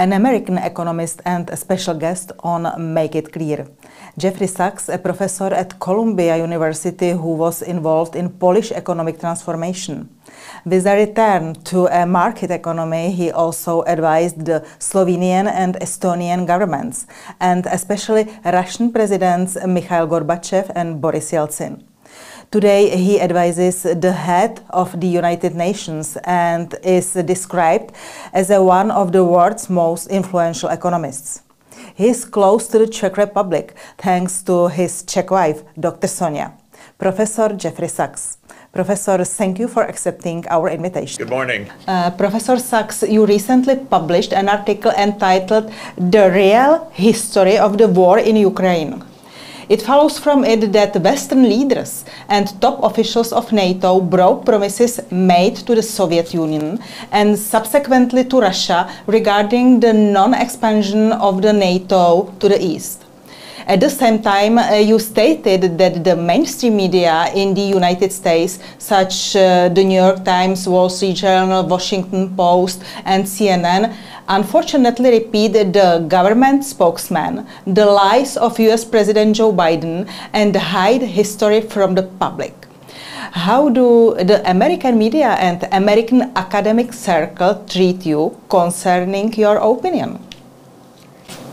an American economist and a special guest on Make It Clear. Jeffrey Sachs, a professor at Columbia University who was involved in Polish economic transformation. With a return to a market economy, he also advised the Slovenian and Estonian governments, and especially Russian presidents Mikhail Gorbachev and Boris Yeltsin. Today, he advises the head of the United Nations and is described as one of the world's most influential economists. He is close to the Czech Republic thanks to his Czech wife, Dr. Sonia. Professor Jeffrey Sachs. Professor, thank you for accepting our invitation. Good morning. Professor Sachs, you recently published an article entitled "The Real History of the War in Ukraine." It follows from it that Western leaders and top officials of NATO broke promises made to the Soviet Union and subsequently to Russia regarding the non-expansion of the NATO to the east. At the same time, you stated that the mainstream media in the United States, such the New York Times, Wall Street Journal, Washington Post, and CNN, unfortunately repeated the government spokesman, the lies of US President Joe Biden, and hide history from the public. How do the American media and American academic circle treat you concerning your opinion?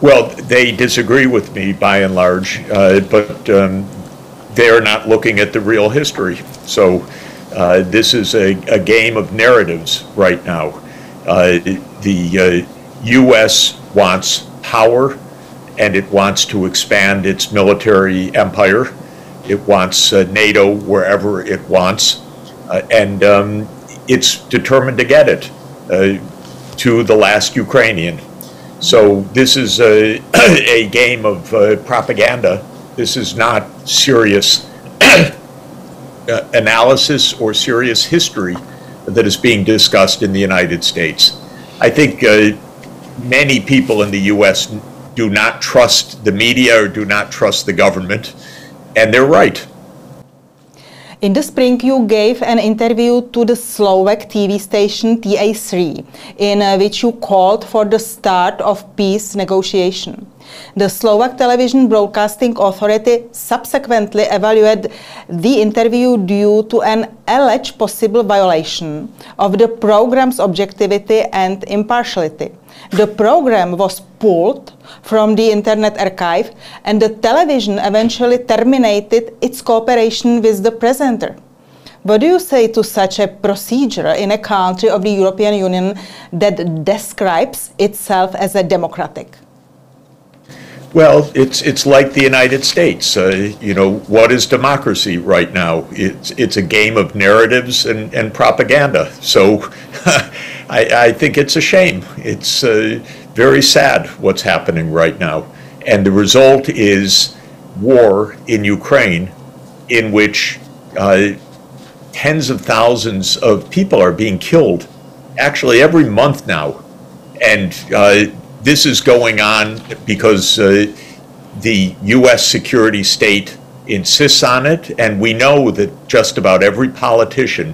Well, they disagree with me by and large, but they're not looking at the real history. So this is a game of narratives right now. The U.S. wants power, and it wants to expand its military empire. It wants NATO wherever it wants, and it's determined to get it to the last Ukrainian. So this is a game of propaganda. This is not serious analysis or serious history that is being discussed in the United States. I think many people in the U.S. do not trust the media or do not trust the government, and they're right. In the spring, you gave an interview to the Slovak TV station TA3, in which you called for the start of peace negotiation. The Slovak Television Broadcasting Authority subsequently evaluated the interview due to an alleged possible violation of the program's objectivity and impartiality. The program was pulled from the Internet archive, and the television eventually terminated its cooperation with the presenter. What do you say to such a procedure in a country of the European Union that describes itself as a democratic? Well, it's like the United States. You know, what is democracy right now? It's a game of narratives and propaganda. So I think it's a shame. It's very sad what's happening right now. And the result is war in Ukraine, in which tens of thousands of people are being killed, actually every month now. And this is going on because the U.S. security state insists on it, and we know that just about every politician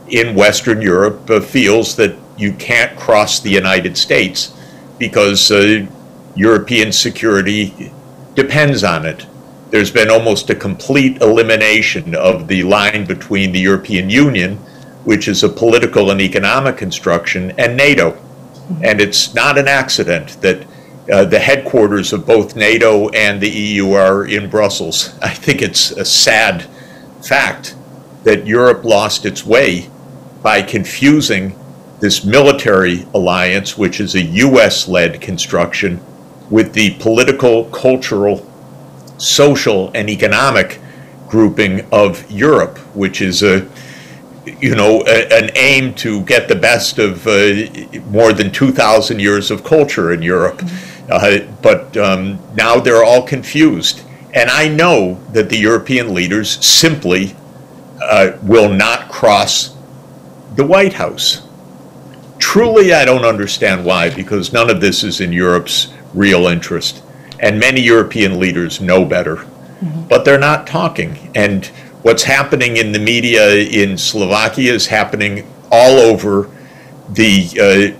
in Western Europe feels that you can't cross the United States because European security depends on it. There's been almost a complete elimination of the line between the European Union, which is a political and economic construction, and NATO. And it's not an accident that the headquarters of both NATO and the EU are in Brussels. I think it's a sad fact that Europe lost its way by confusing this military alliance, which is a US-led construction, with the political, cultural, social, and economic grouping of Europe, which is an aim to get the best of more than 2,000 years of culture in Europe. But now they're all confused. And I know that the European leaders simply will not cross the White House. Truly, I don't understand why, because none of this is in Europe's real interest. And many European leaders know better. But they're not talking. And what's happening in the media in Slovakia is happening all over the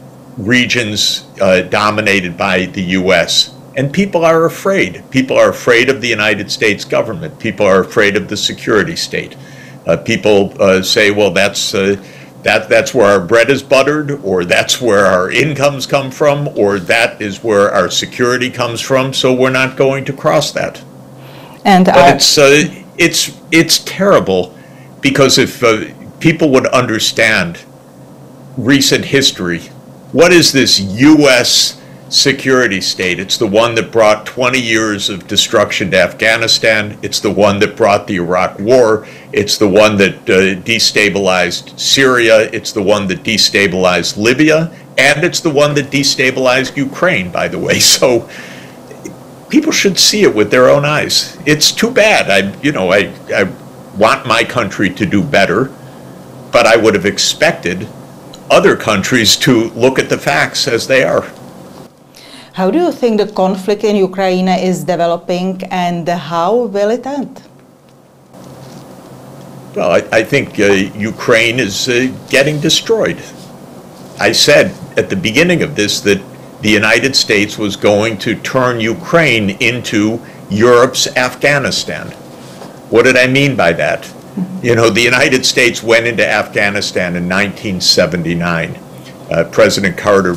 regions dominated by the U.S. And people are afraid. People are afraid of the United States government. People are afraid of the security state. People say, well, that's where our bread is buttered, or that's where our incomes come from, or that is where our security comes from, so we're not going to cross that. And but it's terrible, because if people would understand recent history, what is this U.S. security state? It's the one that brought 20 years of destruction to Afghanistan. It's the one that brought the Iraq War. It's the one that destabilized Syria. It's the one that destabilized Libya. And it's the one that destabilized Ukraine, by the way. So people should see it with their own eyes. It's too bad. I want my country to do better, but I would have expected other countries to look at the facts as they are. How do you think the conflict in Ukraine is developing, and how will it end? Well, I think Ukraine is getting destroyed. I said at the beginning of this that the United States was going to turn Ukraine into Europe's Afghanistan. What did I mean by that? You know, the United States went into Afghanistan in 1979. President Carter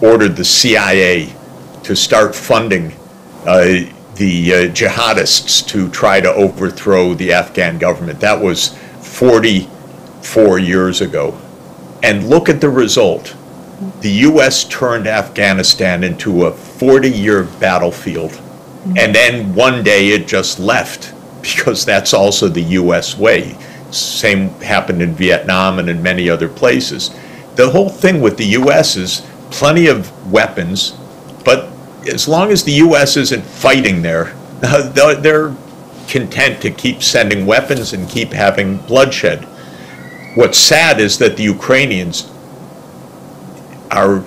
ordered the CIA to start funding the jihadists to try to overthrow the Afghan government. That was 44 years ago. And look at the result. The U.S. turned Afghanistan into a 40-year battlefield. And then one day it just left, because that's also the U.S. way. Same happened in Vietnam and in many other places. The whole thing with the U.S. is plenty of weapons, but as long as the U.S. isn't fighting there, they're content to keep sending weapons and keep having bloodshed. What's sad is that the Ukrainians are,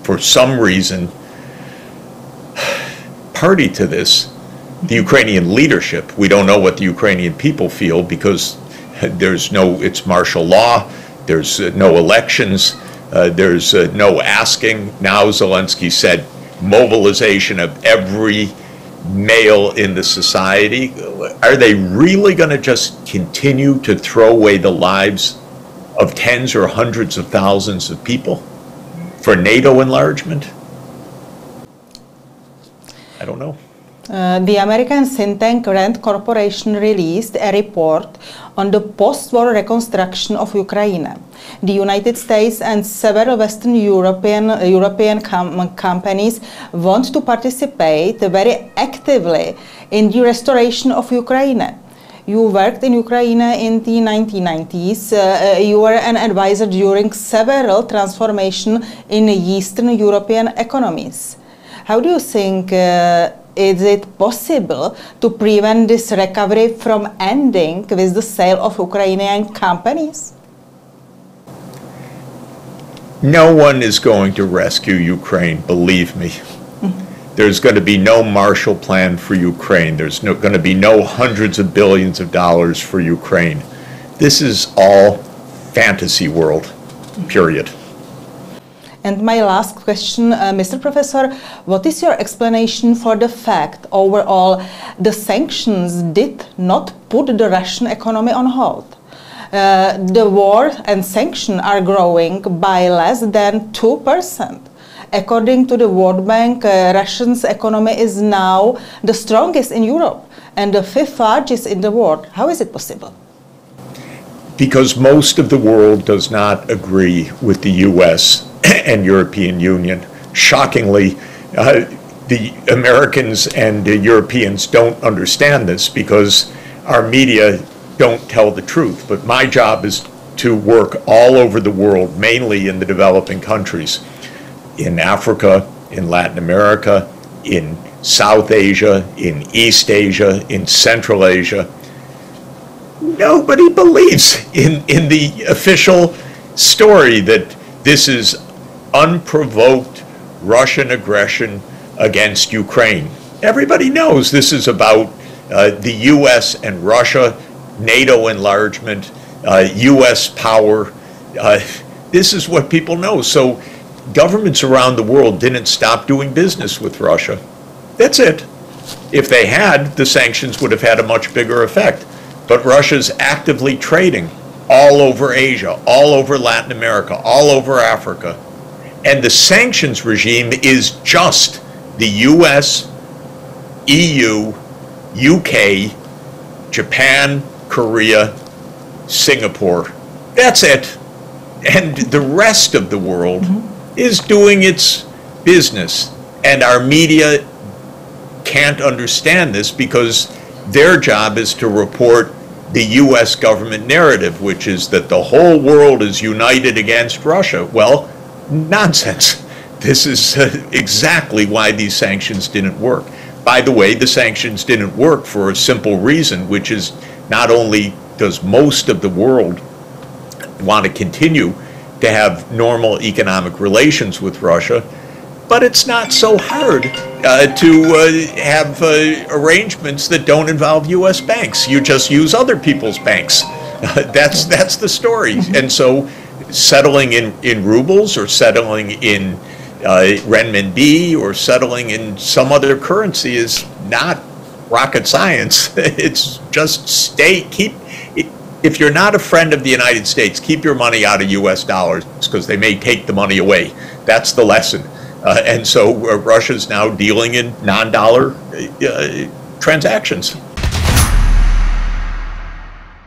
for some reason, party to this. The Ukrainian leadership, we don't know what the Ukrainian people feel, because it's martial law, there's no elections, there's no asking. Now Zelensky said mobilization of every male in the society. Are they really going to just continue to throw away the lives of tens or hundreds of thousands of people for NATO enlargement? I don't know. The American think tank Rand Corporation released a report on the post-war reconstruction of Ukraine. The United States and several Western European companies want to participate very actively in the restoration of Ukraine. You worked in Ukraine in the 1990s. You were an advisor during several transformations in Eastern European economies. How do you think is it possible to prevent this recovery from ending with the sale of Ukrainian companies? No one is going to rescue Ukraine, believe me. There's going to be no Marshall Plan for Ukraine. There's going to be no hundreds of billions of dollars for Ukraine. This is all fantasy world, period. And my last question, Mr. Professor, what is your explanation for the fact overall the sanctions did not put the Russian economy on hold? The war and sanctions are growing by less than 2%. According to the World Bank, Russia's economy is now the strongest in Europe and the fifth largest in the world. How is it possible? Because most of the world does not agree with the U.S. and European Union. Shockingly, the Americans and the Europeans don't understand this, because our media don't tell the truth. But my job is to work all over the world, mainly in the developing countries, in Africa, in Latin America, in South Asia, in East Asia, in Central Asia. Nobody believes in the official story that this is unprovoked Russian aggression against Ukraine. Everybody knows this is about the U.S. and Russia, NATO enlargement, U.S. power. This is what people know. So governments around the world didn't stop doing business with Russia. That's it. If they had, the sanctions would have had a much bigger effect. But Russia's actively trading all over Asia, all over Latin America, all over Africa. And the sanctions regime is just the US, EU, UK, Japan, Korea, Singapore. That's it. And the rest of the world is doing its business. And our media can't understand this because their job is to report the US government narrative, which is that the whole world is united against Russia. Well, nonsense. This is exactly why these sanctions didn't work. By the way, the sanctions didn't work for a simple reason, which is not only does most of the world want to continue to have normal economic relations with Russia, but it's not so hard to have arrangements that don't involve U.S. banks. You just use other people's banks. That's the story. And so settling in rubles or settling in renminbi or settling in some other currency is not rocket science. It's just if you're not a friend of the United States, keep your money out of US dollars because they may take the money away. That's the lesson. And so Russia's now dealing in non-dollar transactions.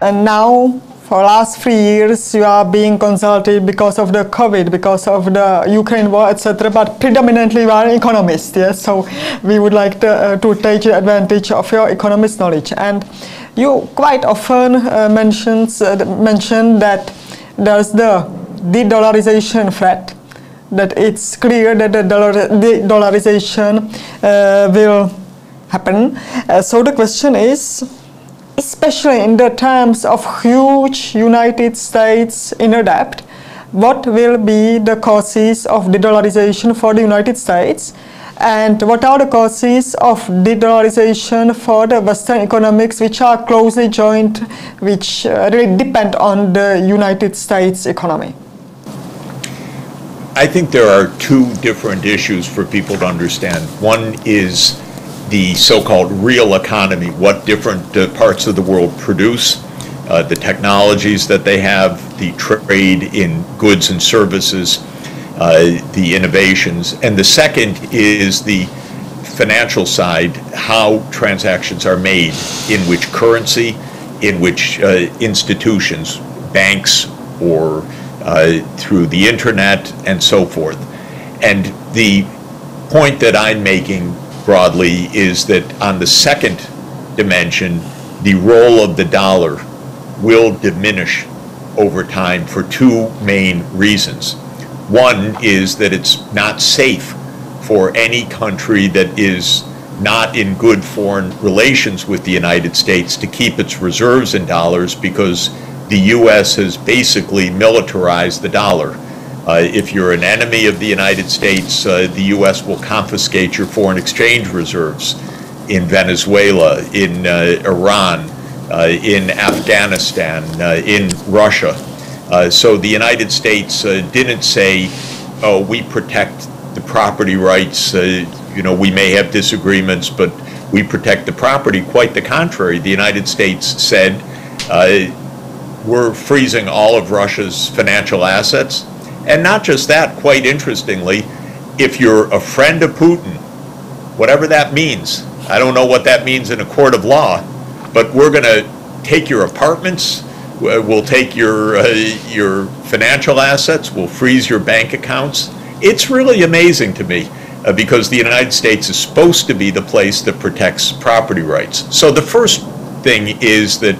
And now, for last 3 years, you are being consulted because of the COVID, because of the Ukraine war, etc. But predominantly you are an economist, yes? So we would like to take advantage of your economist knowledge. And you quite often mention that there's the de-dollarization threat, that it's clear that the de-dollarization will happen. So the question is, especially in the terms of huge United States inner debt, what will be the causes of de-dollarization for the United States? And what are the causes of de-dollarization for the Western economics, which are closely joined, which really depend on the United States economy? I think there are two different issues for people to understand. One is the so-called real economy, what different parts of the world produce, the technologies that they have, the trade in goods and services, the innovations. And the second is the financial side, how transactions are made, in which currency, in which institutions, banks, or through the internet, and so forth. And the point that I'm making broadly is that on the second dimension, the role of the dollar will diminish over time for two main reasons. One is that it's not safe for any country that is not in good foreign relations with the United States to keep its reserves in dollars, because the U.S. has basically militarized the dollar. If you're an enemy of the United States, the U.S. will confiscate your foreign exchange reserves in Venezuela, in Iran, in Afghanistan, in Russia. So the United States didn't say, oh, we protect the property rights, we may have disagreements, but we protect the property. Quite the contrary. The United States said, we're freezing all of Russia's financial assets. And not just that, quite interestingly, if you're a friend of Putin, whatever that means, I don't know what that means in a court of law, but we're going to take your apartments, we'll take your financial assets, we'll freeze your bank accounts. It's really amazing to me because the United States is supposed to be the place that protects property rights. So the first thing is that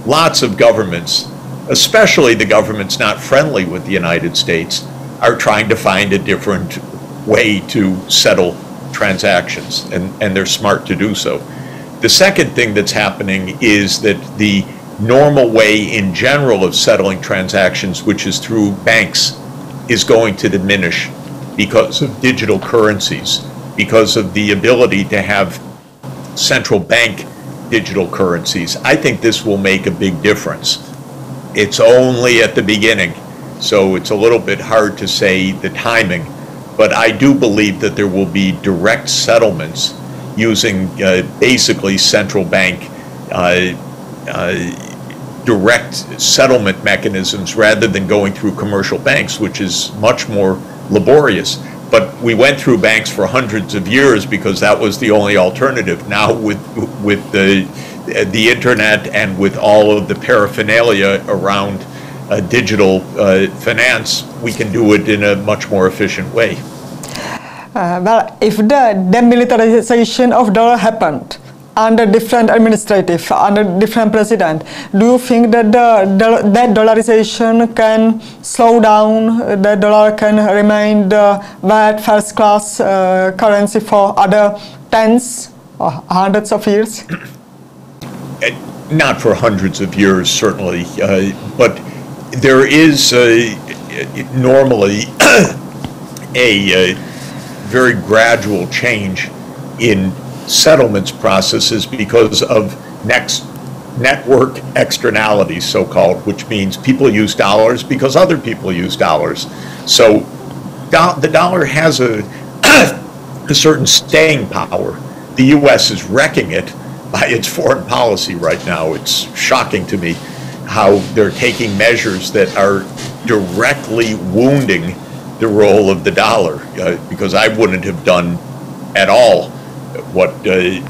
lots of governments, especially the governments not friendly with the United States, are trying to find a different way to settle transactions, and they're smart to do so. The second thing that's happening is that the normal way in general of settling transactions, which is through banks, is going to diminish because of digital currencies, because of the ability to have central bank digital currencies. I think this will make a big difference. It's only at the beginning. So it's a little bit hard to say the timing, but I do believe that there will be direct settlements using basically central bank direct settlement mechanisms rather than going through commercial banks, which is much more laborious. But we went through banks for hundreds of years because that was the only alternative. Now with the internet and with all of the paraphernalia around digital finance, we can do it in a much more efficient way. Well, if the demilitarization of dollar happened under different administrative, under different president, do you think that that dollarization can slow down, the dollar can remain the bad first-class currency for other tens or hundreds of years? Not for hundreds of years, certainly, but there is normally a very gradual change in settlements processes because of network externalities, so-called, which means people use dollars because other people use dollars. So the dollar has a certain staying power. The U.S. is wrecking it by its foreign policy right now. It's shocking to me how they're taking measures that are directly wounding the role of the dollar, because I wouldn't have done at all what the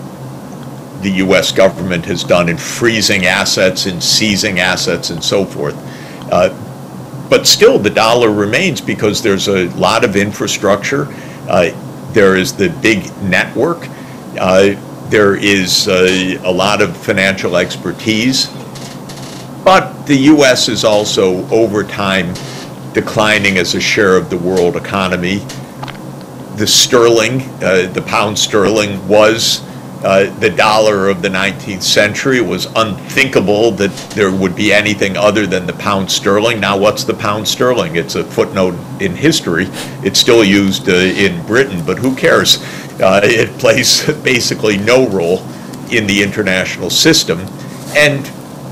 U.S. government has done in freezing assets, in seizing assets, and so forth. But still, the dollar remains because there's a lot of infrastructure. There is the big network. There is a lot of financial expertise. But the U.S. is also, over time, declining as a share of the world economy. The sterling, the pound sterling, was the dollar of the 19th century. It was unthinkable that there would be anything other than the pound sterling. Now, what's the pound sterling? It's a footnote in history. It's still used in Britain, but who cares? It plays basically no role in the international system. And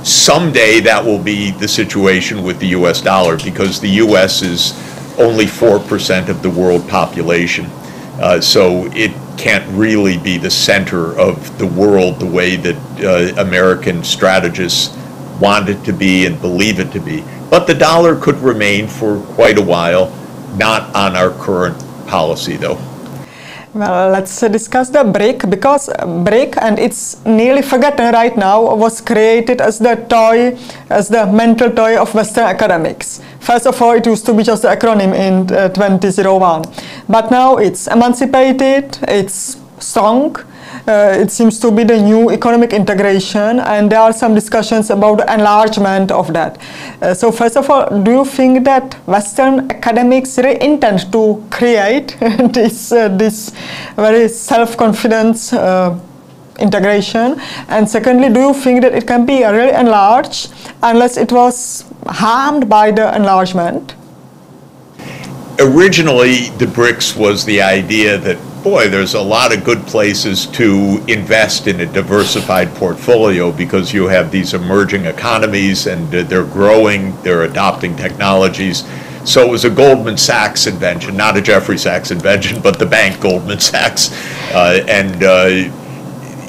someday that will be the situation with the U.S. dollar, because the U.S. is only 4% of the world population. So it can't really be the center of the world the way that American strategists want it to be and believe it to be. But the dollar could remain for quite a while, not on our current policy though. Well, let's discuss the BRIC, because BRIC, and it's nearly forgotten right now, was created as the toy, as the mental toy of Western academics. First of all, it used to be just an acronym in 2001. But now it's emancipated, it's strong, it seems to be the new economic integration, and there are some discussions about the enlargement of that. So first of all, do you think that Western academics really intend to create this very self-confidence integration? And secondly, do you think that it can be really enlarged unless it was harmed by the enlargement? Originally, the BRICS was the idea that, boy, there's a lot of good places to invest in a diversified portfolio because you have these emerging economies and they're growing, they're adopting technologies. So it was a Goldman Sachs invention, not a Jeffrey Sachs invention, but the bank Goldman Sachs.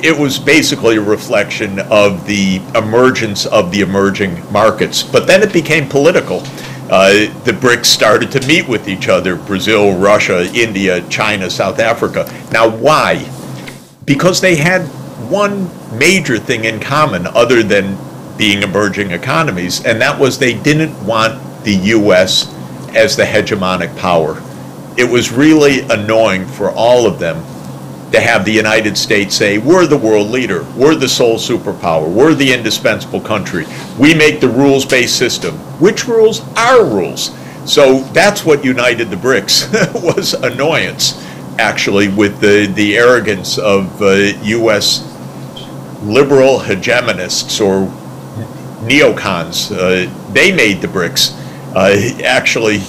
It was basically a reflection of the emergence of the emerging markets. But then it became political. The BRICS started to meet with each other: Brazil, Russia, India, China, South Africa. Now, why? Because they had one major thing in common other than being emerging economies, and that was they didn't want the U.S. as the hegemonic power. It was really annoying for all of them to have the United States say, we're the world leader, we're the sole superpower, we're the indispensable country, we make the rules-based system. Which rules? Our rules. So that's what united the BRICS, was annoyance, actually, with the arrogance of U.S. liberal hegemonists or neocons. They made the BRICS. Actually,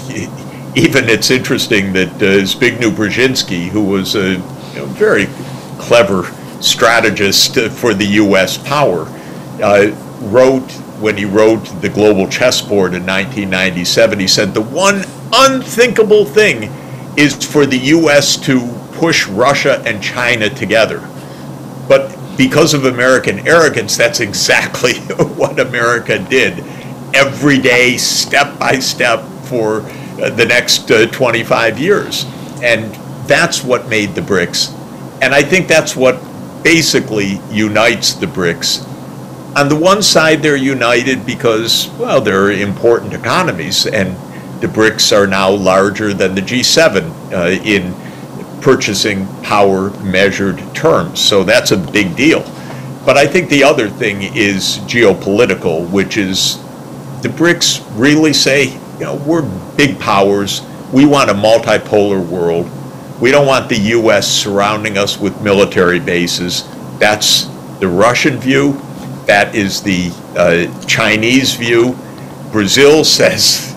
even it's interesting that Zbigniew Brzezinski, who was a very clever strategist for the U.S. power, wrote when he wrote The Global Chessboard in 1997, he said the one unthinkable thing is for the U.S. to push Russia and China together. But because of American arrogance, that's exactly what America did every day, step by step, for the next 25 years. And that's what made the BRICS. And I think that's what basically unites the BRICS. On the one side, they're united because, well, they're important economies, and the BRICS are now larger than the G7 in purchasing power measured terms. So that's a big deal. But I think the other thing is geopolitical, which is the BRICS really say, you know, we're big powers. We want a multipolar world. We don't want the U.S. surrounding us with military bases. That's the Russian view. That is the Chinese view. Brazil says,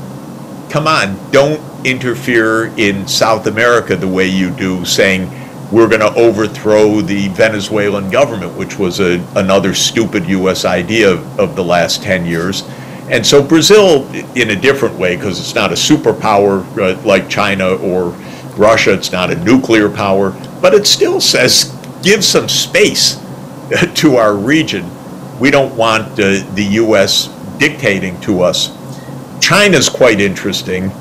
come on, don't interfere in South America the way you do, saying we're going to overthrow the Venezuelan government, which was another stupid U.S. idea of the last 10 years. And so Brazil, in a different way, because it's not a superpower like China or Russia, it's not a nuclear power, but it still says, give some space to our region. We don't want the U.S. dictating to us. China's quite interesting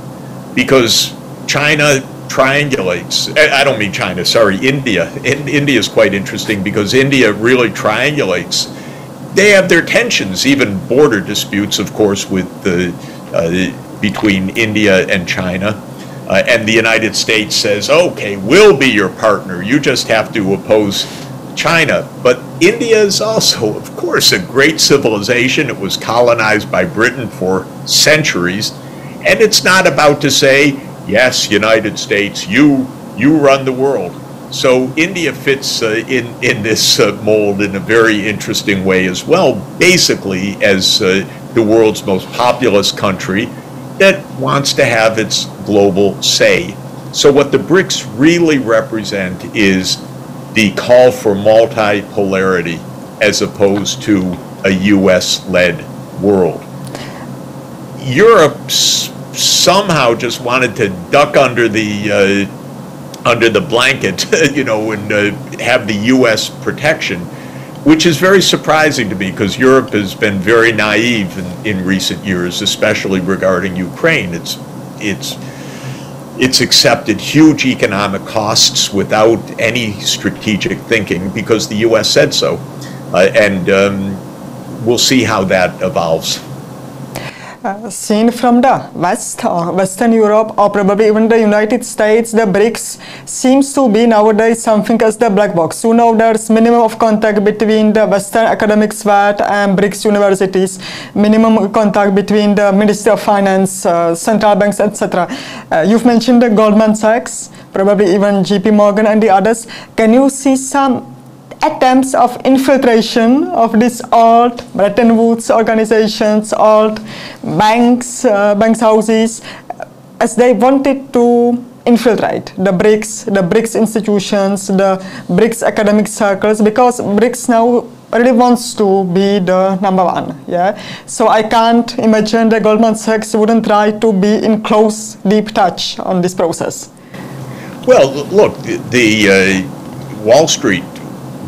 because China triangulates. I don't mean China, sorry, India. India is quite interesting because India really triangulates. They have their tensions, even border disputes, of course, with between India and China. And the United States says, okay, we'll be your partner. You just have to oppose China. But India is also, of course, a great civilization. It was colonized by Britain for centuries. And it's not about to say, yes, United States, you run the world. So India fits in this mold in a very interesting way as well, basically as the world's most populous country that wants to have its global say. So what the BRICS really represent is the call for multipolarity as opposed to a US-led world. Europe somehow just wanted to duck under the blanket, you know, and have the U.S. protection, which is very surprising to me because Europe has been very naive in recent years, especially regarding Ukraine. It's accepted huge economic costs without any strategic thinking because the U.S. said so, and we'll see how that evolves. Seen from the West or Western Europe or probably even the United States, the BRICS seems to be nowadays something as the black box. You know, there's minimum of contact between the Western academic sphere and BRICS universities, minimum contact between the Ministry of Finance, central banks, etc. You've mentioned the Goldman Sachs, probably even JP Morgan and the others. Can you see some attempts of infiltration of these old Bretton Woods organizations, old banks, houses, as they wanted to infiltrate the BRICS institutions, the BRICS academic circles, because BRICS now really wants to be the number one. Yeah, so I can't imagine that Goldman Sachs wouldn't try to be in close, deep touch on this process. Well, look, the Wall Street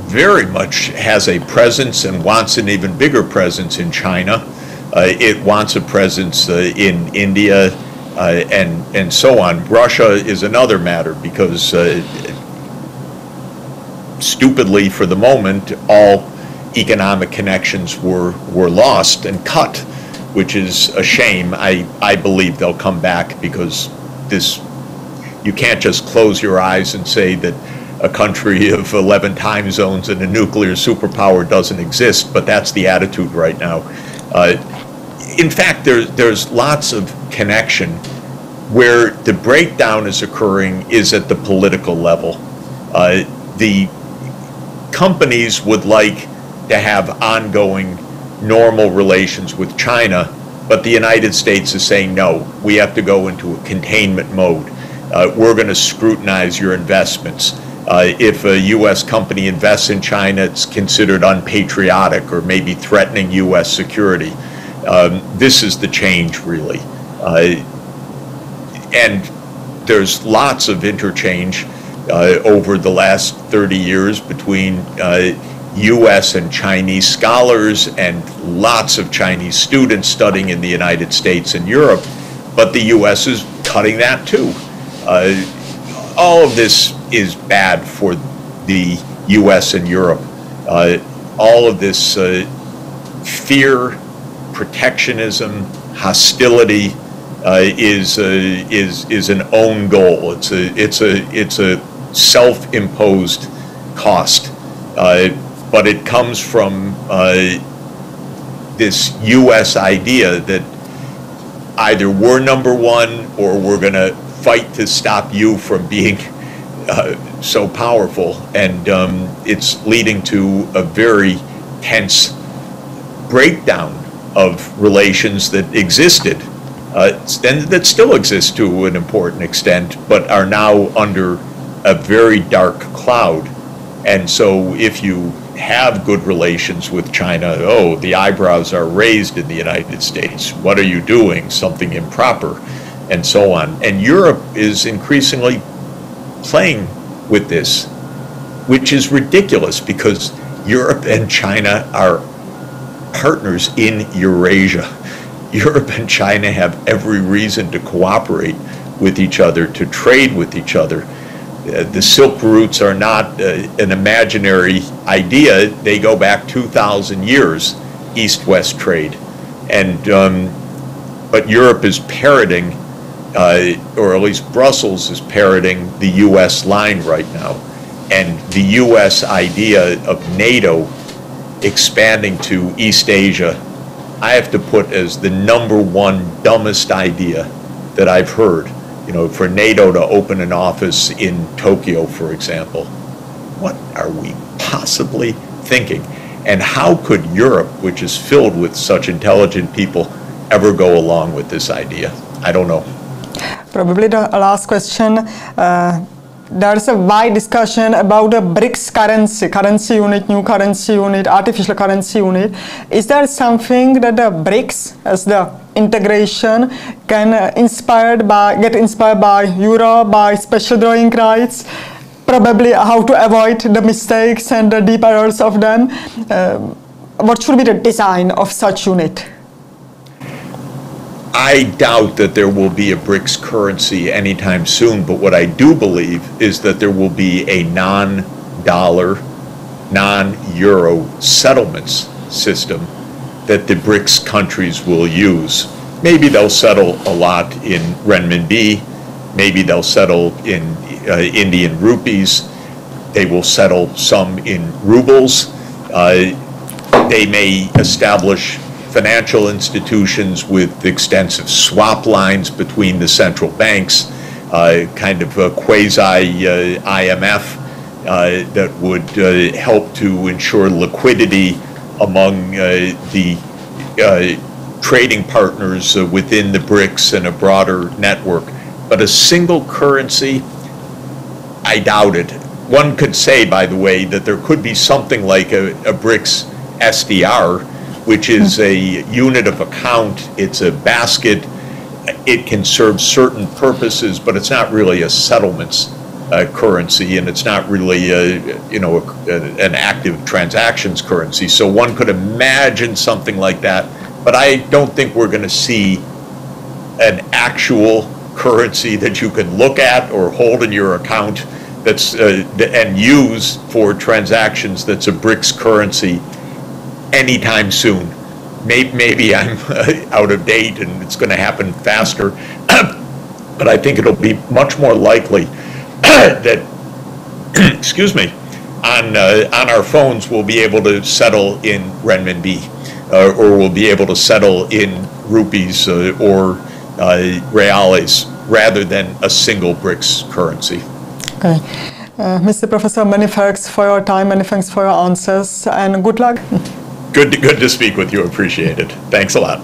very much has a presence and wants an even bigger presence in China. It wants a presence in India and so on. Russia is another matter because stupidly for the moment all economic connections were lost and cut, which is a shame. I believe they'll come back because you can't just close your eyes and say that a country of 11 time zones and a nuclear superpower doesn't exist, but that's the attitude right now. In fact, there's lots of connection. Where the breakdown is occurring is at the political level. The companies would like to have ongoing normal relations with China, but the United States is saying, no, we have to go into a containment mode. We're going to scrutinize your investments. If a U.S. company invests in China, it's considered unpatriotic or maybe threatening U.S. security. This is the change, really. And there's lots of interchange over the last 30 years between US and Chinese scholars and lots of Chinese students studying in the United States and Europe, but the US is cutting that too. All of this is bad for the US and Europe. All of this fear, protectionism, hostility is an own goal. It's a self-imposed cost, but it comes from this U.S. idea that either we're number one or we're going to fight to stop you from being so powerful, and it's leading to a very tense breakdown of relations that existed and that still exist to an important extent, but are now under a very dark cloud. And so if you have good relations with China, oh, the eyebrows are raised in the United States. What are you doing? Something improper, and so on. And Europe is increasingly playing with this, which is ridiculous because Europe and China are partners in Eurasia. Europe and China have every reason to cooperate with each other, to trade with each other. The Silk routes are not an imaginary idea. They go back 2,000 years, east-west trade. And, but Europe is parroting, or at least Brussels is parroting the US line right now. And the US idea of NATO expanding to East Asia, I have to put as the #1 dumbest idea that I've heard. You know, for NATO to open an office in Tokyo, for example. What are we possibly thinking? And how could Europe, which is filled with such intelligent people, ever go along with this idea? I don't know. Probably the last question. There's a wide discussion about the BRICS currency unit, new currency unit, artificial currency unit. Is there something that the BRICS, as the integration, can get inspired by Europe, by special drawing rights, probably how to avoid the mistakes and the deep errors of them? What should be the design of such unit? I doubt that there will be a BRICS currency anytime soon, but what I do believe is that there will be a non-dollar, non-euro settlements system that the BRICS countries will use. Maybe they'll settle a lot in renminbi, maybe they'll settle in Indian rupees, they will settle some in rubles, they may establish financial institutions with extensive swap lines between the central banks, kind of a quasi-IMF that would help to ensure liquidity among the trading partners within the BRICS and a broader network. But a single currency, I doubt it. One could say, by the way, that there could be something like a BRICS SDR, which is a unit of account, it's a basket, it can serve certain purposes, but it's not really a settlements currency, and it's not really an active transactions currency. So one could imagine something like that, but I don't think we're going to see an actual currency that you can look at or hold in your account that's and use for transactions that's a BRICS currency anytime soon. Maybe I'm out of date and it's going to happen faster, but I think it'll be much more likely that, excuse me, on our phones we'll be able to settle in renminbi, or we'll be able to settle in rupees or reales, rather than a single BRICS currency. Okay. Mr. Professor, many thanks for your time, many thanks for your answers, and good luck. Good to speak with you. Appreciate it. Thanks a lot.